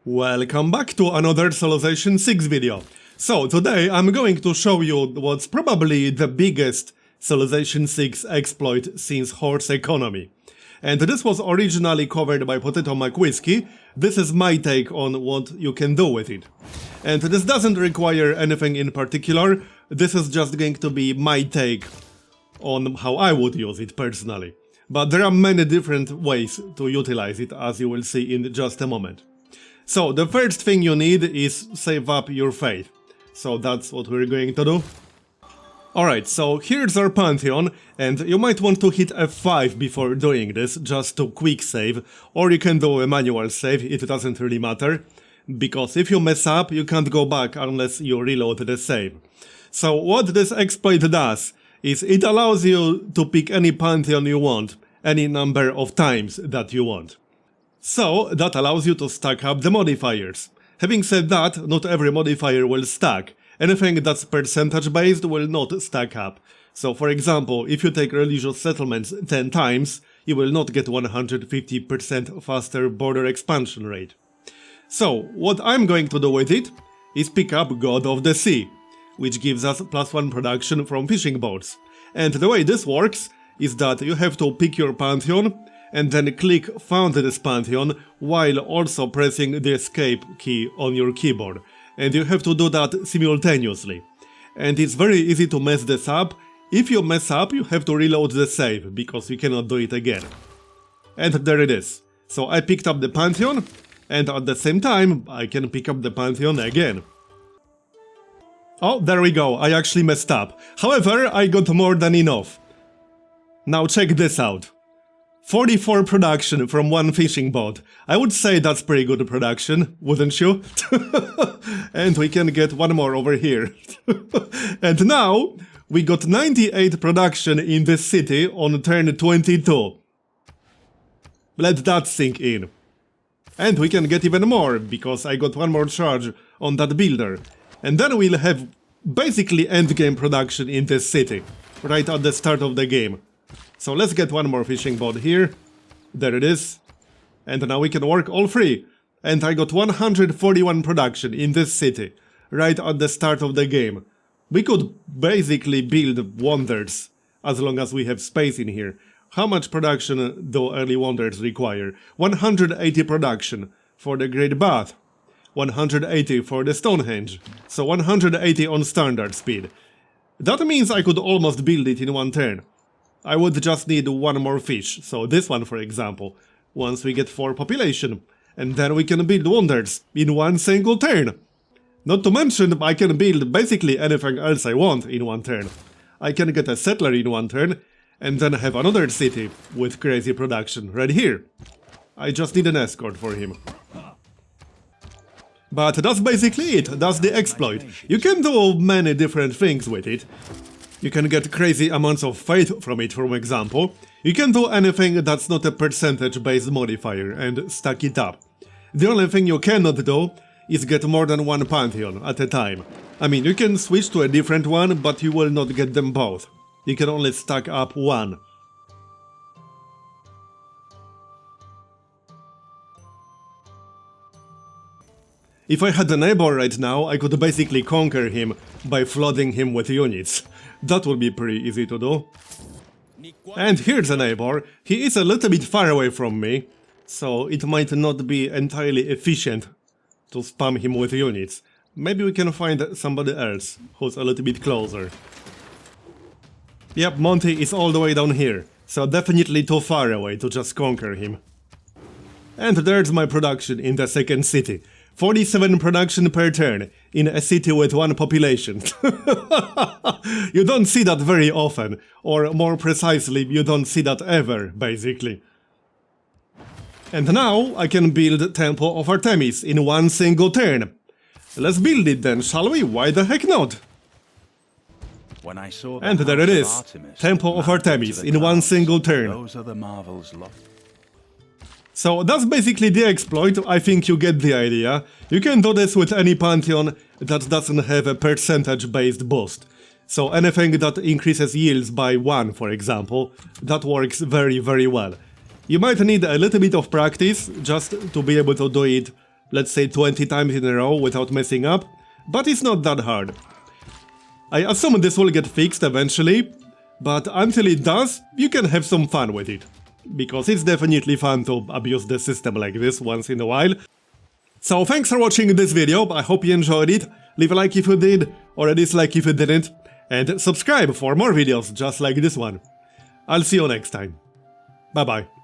Welcome back to another Civilization 6 video. So today I'm going to show you what's probably the biggest Civilization 6 exploit since horse economy. And this was originally covered by Potato McWhiskey. This is my take on what you can do with it. And this doesn't require anything in particular, this is just going to be my take on how I would use it personally. But there are many different ways to utilize it, as you will see in just a moment. So the first thing you need is save up your faith. So that's what we're going to do. Alright, so here's our pantheon, and you might want to hit F5 before doing this, just to quick save, or you can do a manual save, it doesn't really matter, because if you mess up, you can't go back unless you reload the save. So what this exploit does is it allows you to pick any pantheon you want, any number of times that you want. So that allows you to stack up the modifiers. Having said that, not every modifier will stack. Anything that's percentage based will not stack up. So for example, if you take religious settlements 10 times, you will not get 150% faster border expansion rate. So what I'm going to do with it is pick up God of the Sea, which gives us +1 production from fishing boats. And the way this works is that you have to pick your pantheon and then click Found this pantheon while also pressing the escape key on your keyboard. And you have to do that simultaneously. And it's very easy to mess this up. If you mess up, you have to reload the save, because you cannot do it again. And there it is. So I picked up the pantheon, and at the same time, I can pick up the pantheon again. Oh, there we go, I actually messed up. However, I got more than enough. Now check this out. 44 production from one fishing boat. I would say that's pretty good production, wouldn't you? And we can get one more over here. And now, we got 98 production in this city on turn 22. Let that sink in. And we can get even more, because I got one more charge on that builder. And then we'll have basically endgame production in this city, right at the start of the game. So let's get one more fishing boat here. There it is. And now we can work all three. And I got 141 production in this city, right at the start of the game. We could basically build wonders, as long as we have space in here. How much production do early wonders require? 180 production for the Great Bath. 180 for the Stonehenge. So 180 on standard speed. That means I could almost build it in one turn. I would just need one more fish, so this one for example, once we get 4 population, and then we can build wonders in one single turn. Not to mention, I can build basically anything else I want in one turn. I can get a settler in one turn, and then have another city with crazy production right here. I just need an escort for him. But that's basically it, that's the exploit. You can do many different things with it. You can get crazy amounts of faith from it, for example. You can do anything that's not a percentage-based modifier and stack it up. The only thing you cannot do is get more than one pantheon at a time. I mean, you can switch to a different one, but you will not get them both. You can only stack up one. If I had a neighbor right now, I could basically conquer him by flooding him with units. That would be pretty easy to do. And here's a neighbor. He is a little bit far away from me, so it might not be entirely efficient to spam him with units. Maybe we can find somebody else who's a little bit closer. Yep, Monty is all the way down here, so definitely too far away to just conquer him. And there's my production in the second city. 47 production per turn, in a city with one population. You don't see that very often, or more precisely, you don't see that ever, basically. And now I can build Temple of Artemis in one single turn. Let's build it then, shall we? Why the heck not? When I saw and there it is, Temple of Artemis in one single turn. Those are the marvels lost. So that's basically the exploit. I think you get the idea. You can do this with any pantheon that doesn't have a percentage-based boost. So anything that increases yields by 1, for example, that works very, very well. You might need a little bit of practice just to be able to do it let's say 20 times in a row without messing up, but it's not that hard. I assume this will get fixed eventually, but until it does, you can have some fun with it. Because it's definitely fun to abuse the system like this once in a while. So thanks for watching this video, I hope you enjoyed it. Leave a like if you did, or a dislike if you didn't, and subscribe for more videos just like this one. I'll see you next time. Bye bye.